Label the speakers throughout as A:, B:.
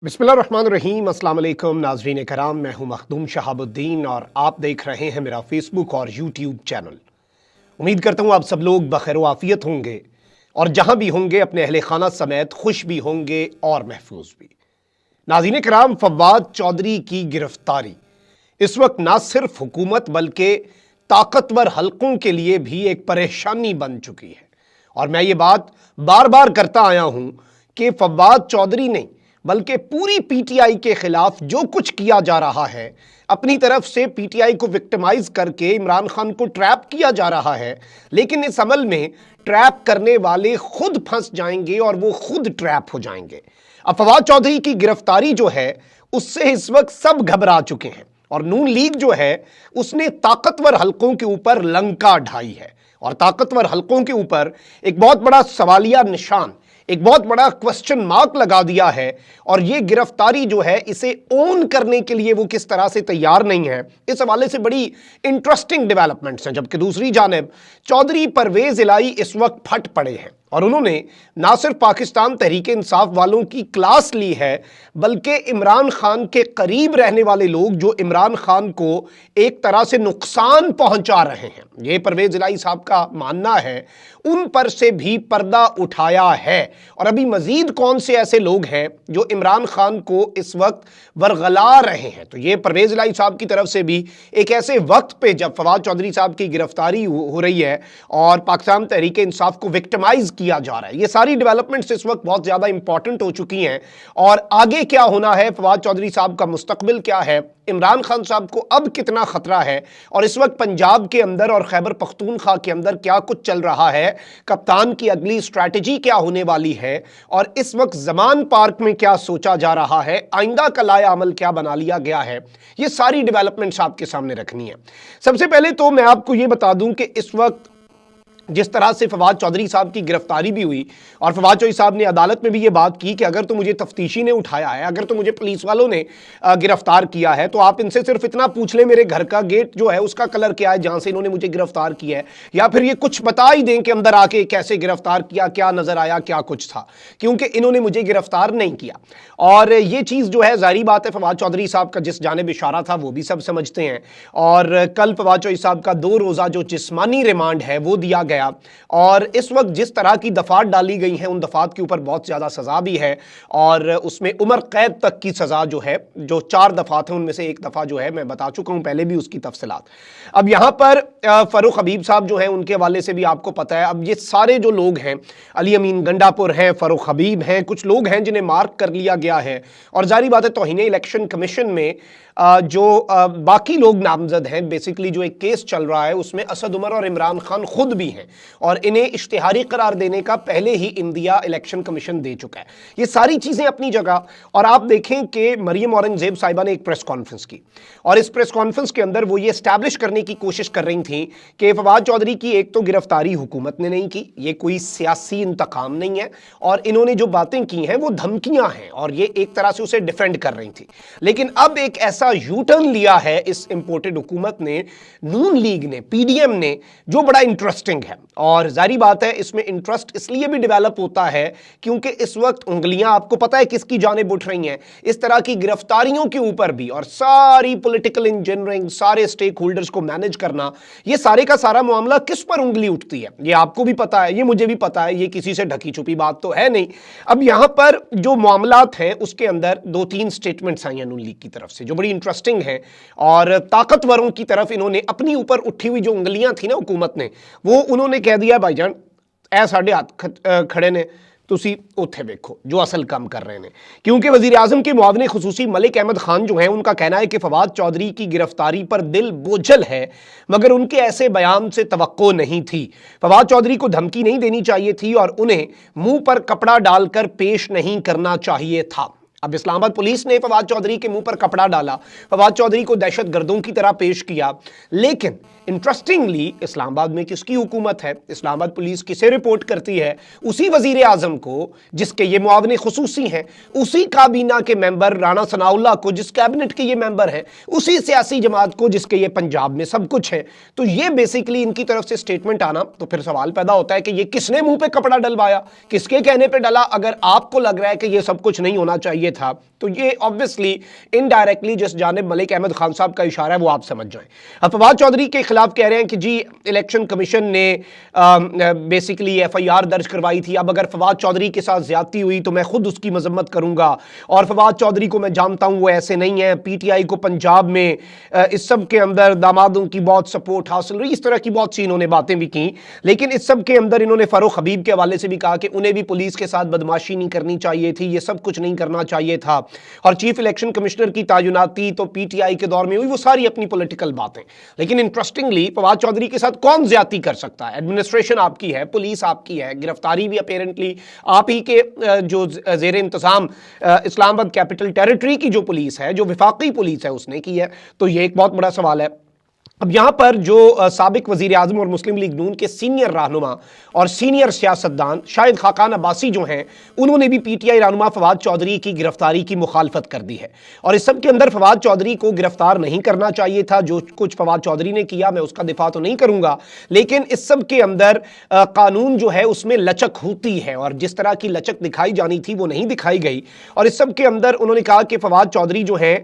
A: बिस्मिल्लाहिर्रहमानिर्रहीम। अस्सलाम वालेकुम नाज़रीन कराम, मैं हूं मखदूम शहाबुद्दीन और आप देख रहे हैं मेरा फेसबुक और यूट्यूब चैनल। उम्मीद करता हूं आप सब लोग बखैर व आफियत होंगे और जहां भी होंगे अपने अहले खाना समेत खुश भी होंगे और महफूज भी। नाज़रीन कराम, फवाद चौधरी की गिरफ्तारी इस वक्त ना सिर्फ हुकूमत बल्कि ताकतवर हलकों के लिए भी एक परेशानी बन चुकी है। और मैं ये बात बार बार करता आया हूं कि फवाद चौधरी नहीं बल्कि पूरी पीटीआई के खिलाफ जो कुछ किया जा रहा है, अपनी तरफ से पीटीआई को विक्टिमाइज करके इमरान खान को ट्रैप किया जा रहा है, लेकिन इस अमल में ट्रैप करने वाले खुद फंस जाएंगे और वो खुद ट्रैप हो जाएंगे। अब फवाद चौधरी की गिरफ्तारी जो है उससे इस वक्त सब घबरा चुके हैं और नून लीग जो है उसने ताकतवर हलकों के ऊपर लंका ढाई है और ताकतवर हलकों के ऊपर एक बहुत बड़ा सवालिया निशान, एक बहुत बड़ा क्वेश्चन मार्क लगा दिया है। और ये गिरफ्तारी जो है इसे ओन करने के लिए वो किस तरह से तैयार नहीं है, इस हवाले से बड़ी इंटरेस्टिंग डेवलपमेंट्स हैं। जबकि दूसरी जानिब चौधरी परवेज इलाही इस वक्त फट पड़े हैं और उन्होंने ना सिर्फ पाकिस्तान तहरीक इंसाफ वालों की क्लास ली है बल्कि इमरान खान के करीब रहने वाले लोग जो इमरान खान को एक तरह से नुकसान पहुंचा रहे हैं, ये परवेज इलाही साहब का मानना है, उन पर से भी पर्दा उठाया है। और अभी मजीद कौन से ऐसे लोग हैं जो इमरान खान को इस वक्त वरगला रहे हैं। तो ये परवेज इलाही साहब की तरफ से भी एक ऐसे वक्त पे जब फवाद चौधरी साहब की गिरफ्तारी हो रही है और पाकिस्तान तहरीक इंसाफ को विक्टिमाइज किया जा रहा है, ये सारी डेवलपमेंट्स इस वक्त बहुत ज्यादा इंपॉर्टेंट हो चुकी हैं। और आगे क्या होना है, फवाद चौधरी साहब का मुस्तकबिल क्या है, इमरान खान साहब को अब कितना खतरा है और इस वक्त पंजाब के अंदर और खैबर पख्तूनख्वा के अंदर क्या कुछ चल रहा है, कप्तान की अगली स्ट्रैटेजी क्या होने वाली है और इस वक्त जमान पार्क में क्या सोचा जा रहा है, आइंदा का लाया अमल क्या बना लिया गया है, ये सारी डेवलपमेंट्स आपके सामने रखनी है। सबसे पहले तो मैं आपको ये बता दूं कि इस वक्त जिस तरह से फवाद चौधरी साहब की गिरफ्तारी भी हुई और फवाद चौधरी साहब ने अदालत में भी ये बात की कि अगर तो मुझे तफ्तीशी ने उठाया है, अगर तो मुझे पुलिस वालों ने गिरफ्तार किया है तो आप इनसे सिर्फ इतना पूछ लें मेरे घर का गेट जो है उसका कलर क्या है जहां से इन्होंने मुझे गिरफ्तार किया है, या फिर ये कुछ बता ही दें कि अंदर आके कैसे गिरफ्तार किया, क्या नजर आया, क्या कुछ था, क्योंकि इन्होंने मुझे गिरफ्तार नहीं किया। और ये चीज़ जो है जाहिर बात है फवाद चौधरी साहब का जिस जानिब इशारा था वो भी सब समझते हैं। और कल फवाद चौधरी साहब का 2 रोज़ा जो जिस्मानी रिमांड है वो दिया गया और इस वक्त जिस तरह की दफात डाली गई हैं उन दफात के ऊपर बहुत ज़्यादा सज़ा भी है और उसमें उम्र कैद तक की सज़ा जो है, जो 4 दफात हैं उनमें से एक दफ़ा जो है मैं बता चुका हूं पहले भी उसकी तफसीलात। अब यहाँ पर फ़ारूक हबीब साहब जो हैं उनके हवाले से भी आपको पता है। अब ये सारे जो लोग हैं, अली अमीन गंडापुर हैं, फ़ारूक हबीब हैं, कुछ लोग हैं जिन्हें मार्क कर लिया गया है और जारी बात है तौहीन इलेक्शन कमीशन में जो बाकी लोग नामजद हैं, बेसिकली जो एक केस चल रहा है उसमें असद उमर और इमरान खान खुद भी हैं और इन्हें इश्तिहारी करार देने का पहले ही इंडिया इलेक्शन कमीशन दे चुका है। ये सारी चीजें अपनी जगह। और आप देखें कि मरियम औरंगजेब साहिबा ने एक प्रेस कॉन्फ्रेंस की और इस प्रेस कॉन्फ्रेंस के अंदर वो ये एस्टैब्लिश करने की कोशिश कर रही थी कि फवाद चौधरी की एक तो गिरफ्तारी हुकूमत ने नहीं की, ये कोई सियासी इंतकाम नहीं है और इन्होंने जो बातें की हैं वो धमकियां हैं और ये एक तरह से उसे डिफेंड कर रही थी। लेकिन अब एक ऐसा यू टर्न लिया है इस इंपोर्टेड हुकूमत ने, नून लीग ने, पीडीएम ने, जो बड़ा इंटरेस्टिंग है। और जारी बात है इसमें इंटरेस्ट इसलिए भी डेवलप होता है क्योंकि इस वक्त उंगलियां आपको पता है किसकी जानिब उठ रही हैं इस तरह की गिरफ्तारियों के ऊपर भी। और सारी पॉलिटिकल इंजीनियरिंग, सारे स्टेक होल्डर्स को मैनेज करना, ये सारे का सारा मामला किस पर उंगली उठती है ये आपको भी पता है, ये मुझे भी पता है, ये किसी से ढकी छुपी बात तो है नहीं। अब यहां पर जो मामलात हैं उसके अंदर 2-3 स्टेटमेंट्स आई हैं नून लीग की तरफ से जो बड़ी इंटरेस्टिंग है और ताकतवरों की तरफ इन्होंने अपनी ऊपर उठी हुई जो उंगलियां थी ना हुकूमत ने, वो उन्होंने कह दिया भाईजान ऐ साढ़े हाथ खड़े ने, तुसी उत्थे देखो जो असल काम कर रहे हैं। क्योंकि वजीर आजम के मुआवने खुसूसी मलिक अहमद खान जो हैं उनका कहना है कि फवाद चौधरी की गिरफ्तारी पर दिल बोझल है मगर उनके ऐसे बयान से तवक्को नहीं थी। फवाद चौधरी को धमकी नहीं देनी चाहिए थी और उन्हें मुंह पर कपड़ा डालकर पेश नहीं करना चाहिए था। अब इस्लामाबाद पुलिस ने फवाद चौधरी के मुंह पर कपड़ा डाला, फवाद चौधरी को दहशत गर्दों की तरह पेश किया, लेकिन इंटरेस्टिंगली इस्लामाबाद में किसकी हुकूमत है, इस्लामाबाद पुलिस किसे रिपोर्ट करती है, उसी वजीर आजम को जिसके ये मुआवने खुसूसी हैं, उसी काबीना के मेंबर राना सनाउल्लाह को जिस कैबिनेट के ये मेंबर हैं, उसी सियासी जमात को जिसके ये पंजाब में सब कुछ है। तो ये बेसिकली इनकी तरफ से स्टेटमेंट आना, तो फिर सवाल पैदा होता है कि ये किसने मुंह पे कपड़ा डलवाया, किसके कहने पे डला। अगर आपको लग रहा है कि ये सब कुछ नहीं होना चाहिए था تو یہ آبویسلی انڈائریکٹلی جس جانب ملک احمد خان صاحب کا اشارہ ہے وہ آپ سمجھ جائیں. اب فواد چودھری کے خلاف کہہ رہے ہیں کہ جی الیکشن کمیشن نے بیسیکلی ایف آئی آر درج کروائی تھی, اب اگر فواد چودھری کے ساتھ زیادتی ہوئی تو میں خود اس کی مذمت کروں گا, اور فواد چودھری کو میں جانتا ہوں وہ ایسے نہیں ہیں, پی ٹی آئی کو پنجاب میں اس سب کے اندر دامادوں کی بہت سپورٹ حاصل ہوئی, اس طرح کی بہت سی انہوں نے باتیں بھی کی. لیکن اس سب کے اندر انہوں نے فاروق حبیب کے حوالے سے بھی کہا کہ انہیں بھی پولیس کے ساتھ بدماشی نہیں کرنی چاہیے تھی, یہ سب کچھ نہیں کرنا چاہیے تھا, اور چیف الیکشن کمشنر کی تعیناتی تو پی ٹی آئی کے دور میں ہوئی, وہ ساری اپنی پولیٹیکل باتیں. لیکن انٹرسٹنگلی فواد چودھری کے ساتھ کون زیادتی کر سکتا ہے؟ ایڈمنسٹریشن آپ کی ہے, پولیس آپ کی ہے, گرفتاری بھی اپیرنٹلی آپ ہی کے جو زیر انتظام اسلام آباد کیپٹل ٹیریٹری کی جو پولیس ہے, جو وفاقی پولیس ہے, اس نے کی ہے. تو یہ ایک بہت بڑا سوال ہے. اب یہاں پر جو سابق وزیر اعظم اور مسلم لیگ نون کے سینئر رہنما اور سینئر سیاستدان شاہد خاقان عباسی جو ہیں, انہوں نے بھی پی ٹی آئی رہنما فواد چودھری کی گرفتاری کی مخالفت کر دی ہے, اور اس سب کے اندر فواد چودھری کو گرفتار نہیں کرنا چاہیے تھا. جو کچھ فواد چودھری نے کیا میں اس کا دفاع تو نہیں کروں گا, لیکن اس سب کے اندر قانون جو ہے اس میں لچک ہوتی ہے, اور جس طرح کی لچک دکھائی جانی تھی وہ نہیں دکھائی گئی. اور اس سب کے اندر انہوں نے کہا کہ فواد چودھری جو ہیں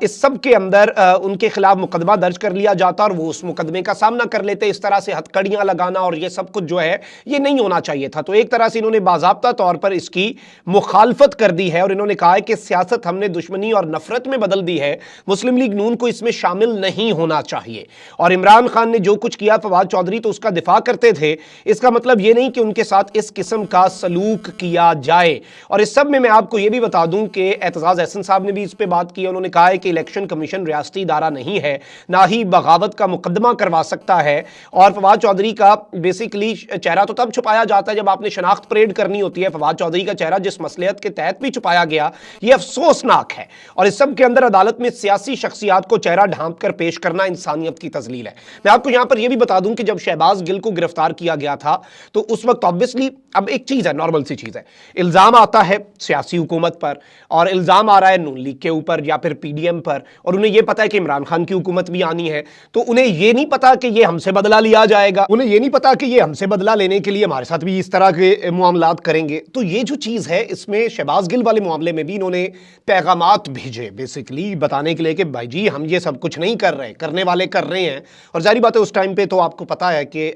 A: اس سب کے اندر ان کے خلاف مقدمہ درج کر لیا جاتا اور وہ اس مقدمے کا سامنا کر لیتے. اس طرح سے ہتھکڑیاں لگانا اور یہ سب کچھ جو ہے یہ نہیں ہونا چاہیے تھا. تو ایک طرح سے انہوں نے باضابطہ طور پر اس کی مخالفت کر دی ہے, اور انہوں نے کہا ہے کہ سیاست ہم نے دشمنی اور نفرت میں بدل دی ہے, مسلم لیگ نون کو اس میں شامل نہیں ہونا چاہیے. اور عمران خان نے جو کچھ کیا فواد چودھری تو اس کا دفاع کرتے تھے, اس کا مطلب یہ نہیں کہ ان کے ساتھ اس قسم کا سلوک کیا جائے. اور اس سب میں آپ کو یہ بھی بتا دوں کہ اعتزاز احسن صاحب نے بھی اس پہ بات کی. انہوں نے کہا ہے کہ الیکشن کمیشن ریاستی ادارہ نہیں ہے, نہ ہی بغاوت کا مقدمہ کروا سکتا ہے, اور فواد چودھری کا بیسیکلی چہرہ تو تب چھپایا جاتا ہے جب آپ نے شناخت پریڈ کرنی ہوتی ہے. فواد چودھری کا چہرہ جس مصلحت کے تحت بھی چھپایا گیا یہ افسوسناک ہے, اور اس سب کے اندر عدالت میں سیاسی شخصیات کو چہرہ ڈھانپ کر پیش کرنا انسانیت کی تذلیل ہے. میں آپ کو یہاں پر یہ بھی بتا دوں کہ جب شہباز گل کو گرفتار کیا گیا تھا تو اس وقت obviously اب ایک چیز ہے, نارمل سی چیز ہے, الزام آتا ہے سیاسی حکومت پر, اور الزام آ رہا ہے نون لیگ کے اوپر یا پھر پی ڈی ایم پر, اور انہیں یہ پتا ہے کہ عمران خان کی حکومت بھی آنی ہے, تو انہیں یہ نہیں پتا کہ یہ ہم سے بدلہ لیا جائے گا, انہیں یہ نہیں پتا کہ یہ ہم سے بدلہ لینے کے لیے ہمارے ساتھ بھی اس طرح کے معاملات کریں گے. تو یہ جو چیز ہے اس میں شہباز گل والے معاملے میں بھی انہوں نے پیغامات بھیجے بیسیکلی بتانے کے لیے کہ بھائی جی ہم یہ سب کچھ نہیں کر رہے, کرنے والے کر رہے ہیں. اور ظاہری بات ہے اس ٹائم پہ تو آپ کو پتا ہے کہ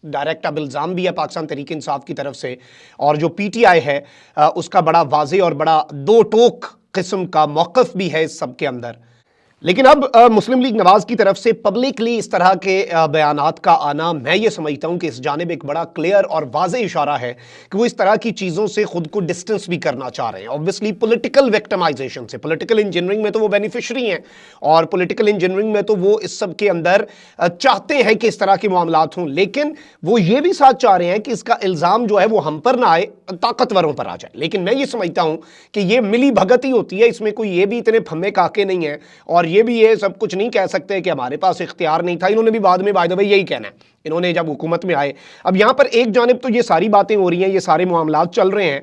A: ڈائریکٹ اب الزام بھی ہے پاکستان تحریک انصاف کی طرف سے, اور جو پی ٹی آئی ہے اس کا بڑا واضح اور بڑا دو ٹوک قسم کا موقف بھی ہے اس سب کے اندر. لیکن اب مسلم لیگ نواز کی طرف سے پبلکلی اس طرح کے بیانات کا آنا, میں یہ سمجھتا ہوں کہ اس جانب ایک بڑا کلیئر اور واضح اشارہ ہے کہ وہ اس طرح کی چیزوں سے خود کو ڈسٹنس بھی کرنا چاہ رہے ہیں. obviously پولیٹیکل وکٹمائزیشن سے, پولیٹیکل انجینئرنگ میں تو وہ بینیفیشری ہیں, اور پولیٹیکل انجینئرنگ میں تو وہ اس سب کے اندر چاہتے ہیں کہ اس طرح کے معاملات ہوں, لیکن وہ یہ بھی ساتھ چاہ رہے ہیں کہ اس کا الزام جو ہے وہ ہم پر نہ آئے, طاقتوروں پر آ جائے. لیکن میں یہ سمجھتا ہوں کہ یہ ملی بھگت ہی ہوتی ہے, اس میں کوئی یہ بھی اتنے پھمے کاکے نہیں ہیں, اور یہ بھی یہ سب کچھ نہیں کہہ سکتے کہ ہمارے پاس اختیار نہیں تھا. انہوں نے بھی بعد میں بائی دی وے یہی کہنا ہے انہوں نے جب حکومت میں آئے. اب یہاں پر ایک جانب تو یہ ساری باتیں ہو رہی ہیں, یہ سارے معاملات چل رہے ہیں,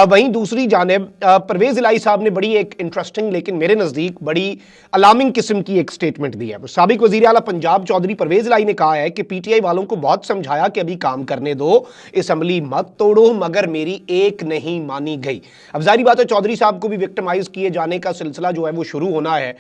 A: وہیں دوسری جانب پرویز الہی صاحب نے بڑی ایک انٹرسٹنگ لیکن میرے نزدیک بڑی الارمنگ قسم کی ایک سٹیٹمنٹ دی ہے. سابق وزیر اعلیٰ پنجاب چودھری پرویز الہی نے کہا ہے کہ پی ٹی آئی والوں کو بہت سمجھایا کہ ابھی کام کرنے دو, اسمبلی مت توڑو, مگر میری ایک نہیں مانی گئی. اب ظاہری بات ہے چودھری صاحب کو بھی وکٹمائز کیے جانے کا سلسلہ جو ہے وہ شروع ہونا ہے.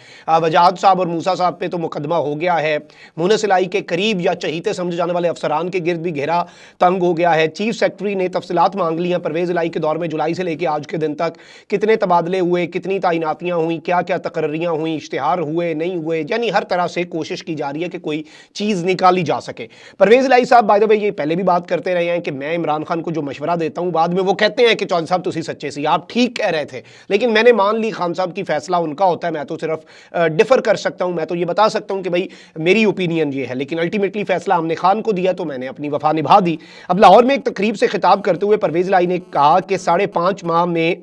A: وجاہت صاحب اور موسیٰ صاحب پہ تو مقدمہ ہو گیا ہے, مونس الہی کے قریب یا چہیتے سمجھے جانے والے افسران کے گرد بھی گھیرا تنگ ہو گیا ہے. چیف سیکرٹری نے تفصیلات مانگ لی ہیں پرویز الہی کے دور میں, جولائی سے لے کے آج کے دن تک کتنے تبادلے ہوئے, کتنی تعیناتیاں ہوئیں, کیا کیا تقرریاں ہوئیں, اشتہار ہوئے نہیں ہوئے, یعنی ہر طرح سے کوشش کی جا رہی ہے کہ کوئی چیز نکالی جا سکے. پرویز الہی صاحب بائی دی وے یہ پہلے بھی بات کرتے رہے ہیں کہ میں عمران خان کو جو مشورہ دیتا ہوں بعد میں وہ کہتے ہیں کہ چودھری صاحب تسی سچے سی, آپ ٹھیک کہہ رہے تھے, لیکن میں نے مان لی خان صاحب کی فیصلہ ان کا ہوتا ہے, میں تو صرف ڈفر کر سکتا ہوں, میں تو یہ بتا سکتا ہوں کہ بھائی میری اوپینین یہ ہے, لیکن الٹیمیٹلی فیصلہ ہم نے خان کو دیا تو میں نے اپنی وفا نبھا دی. اب لاہور میں ایک تقریب سے خطاب کرتے ہوئے پرویز الہی نے کہا کہ 5.5 ماہ میں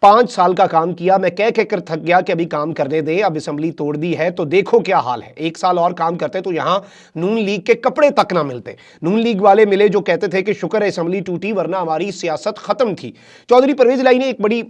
A: 5 سال کا کام کیا, میں کہہ کر تھک گیا کہ ابھی کام کرنے دیں, اب اسمبلی توڑ دی ہے تو دیکھو کیا حال ہے. 1 سال اور کام کرتے تو یہاں نون لیگ کے کپڑے تک نہ ملتے. نون لیگ والے ملے جو کہتے تھے کہ شکر ہے اسمبلی ٹوٹی ورنہ ہماری سیاست ختم تھی. چودھری پرویز الہی نے ایک بڑی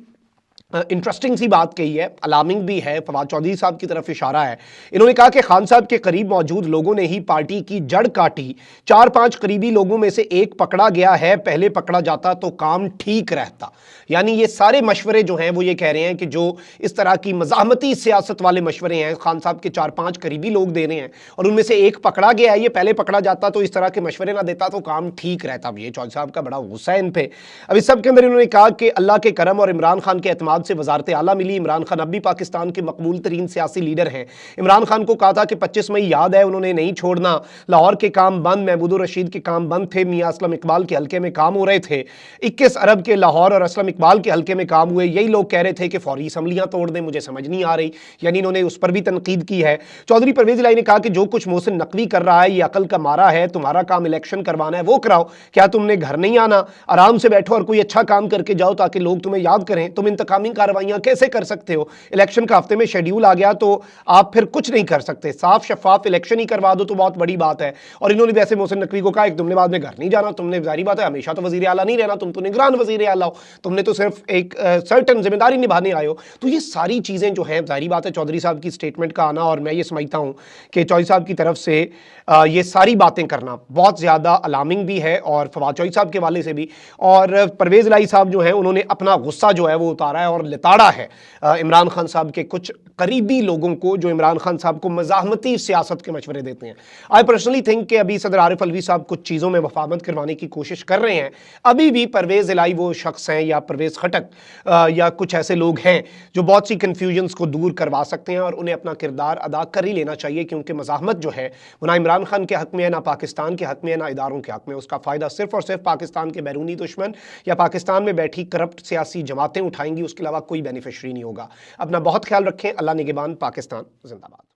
A: इंटरेस्टिंग सी बात कही है, अलार्मिंग भी है, फवाद चौधरी साहब की तरफ इशारा है। इन्होंने कहा कि खान साहब के करीब मौजूद लोगों ने ही पार्टी की जड़ काटी, 4-5 करीबी लोगों में से एक पकड़ा गया है, पहले पकड़ा जाता तो काम ठीक रहता। यानी ये सारे मशवरे जो हैं वो ये कह रहे हैं कि जो इस तरह की मज़ाहमती सियासत वाले मशवरे हैं खान साहब के 4-5 करीबी लोग दे रहे हैं और उनमें से एक पकड़ा गया है, ये पहले पकड़ा जाता तो इस तरह के मशवरे ना देता तो काम ठीक रहता। ये चौधरी साहब का बड़ा गुस्सा है इन पे। अब इस सब के अंदर इन्होंने कहा कि अल्लाह के करम और इमरान खान के एतमाद से वजारत आला मिली। इमरान खान अब भी पाकिस्तान के मकबूल तरीन सियासी लीडर हैं। इमरान खान को कहा था कि 25 मई याद है, उन्होंने नहीं छोड़ना, लाहौर के काम बंद, महमूद रशीद के काम बंद थे, मियां असलम इकबाल के हल्के में काम हो रहे थे, 21 अरब के लाहौर और असलम इकबाल के हल्के में काम हुए। यही लोग कह रहे थे कि फौरी असम्बलियां तोड़ दें, मुझे समझ नहीं आ रही। यानी इन्होंने उस पर भी तनकीद की है। चौधरी परवेज इलाही ने कहा कि जो कुछ मोहसिन नकवी कर रहा है ये अकल का मारा है, तुम्हारा काम इलेक्शन करवाना है वो कराओ, क्या तुमने घर नहीं आना, आराम से बैठो और कोई अच्छा काम करके जाओ ताकि लोग तुम्हें याद करें। तुम इंतकामी कार्रवाइयां कैसे कर सकते हो? इलेक्शन का हफ्ते में शेड्यूल आ गया तो आप फिर कुछ नहीं कर सकते। साफ शफाफ इलेक्शन ही करवा दो तो बहुत बड़ी बात है। और इन्होंने वैसे मोहसिन नकवी को कहा कि तुमने बाद में घर नहीं जाना, तुमने जारी बात है हमेशा तो वजीर आला नहीं रहना, तुम तो निगरान वजीर आला हो, तुमने तो सिर्फ एक सर्टन जिम्मेदारी निभाने आए हो। तो ये सारी चीज़ें जो हैं जारी बात है चौधरी साहब की स्टेटमेंट का आना, और मैं ये समझता हूँ कि चौधरी साहब की तरफ से ये सारी बातें करना बहुत ज़्यादा अलार्मिंग भी है, और फवाद चौधरी साहब के वाले से भी। और परवेज़ इलाही साहब जो हैं उन्होंने अपना गुस्सा जो है वो उतारा है और लिताड़ा है इमरान खान साहब के कुछ करीबी लोगों को जो इमरान खान साहब को मज़ाहमती सियासत के मशवरे देते हैं। आई पर्सनली थिंक कि अभी सदर आरिफ अलवी साहब कुछ चीज़ों में वफामत करवाने की कोशिश कर रहे हैं। अभी भी परवेज़ इलाही वो शख्स हैं या परवेज़ खटक या कुछ ऐसे लोग हैं जो बहुत सी कन्फ्यूजन्स को दूर करवा सकते हैं, और उन्हें अपना किरदार अदा कर ही लेना चाहिए, क्योंकि मज़ाहमत जो है वो ना इमरान खान के हक़ में है, ना पाकिस्तान के हक़ में है, ना इदारों के हक़ में। उसका फ़ायदा सिर्फ़ और सिर्फ पाकिस्तान के बैरूनी दुश्मन या पाकिस्तान में बैठी करप्ट सियासी जमातें उठाएंगी, उसके अलावा कोई बेनिफिशरी नहीं होगा। अपना बहुत ख्याल रखें। अल्लाह निगहबान। पाकिस्तान जिंदाबाद।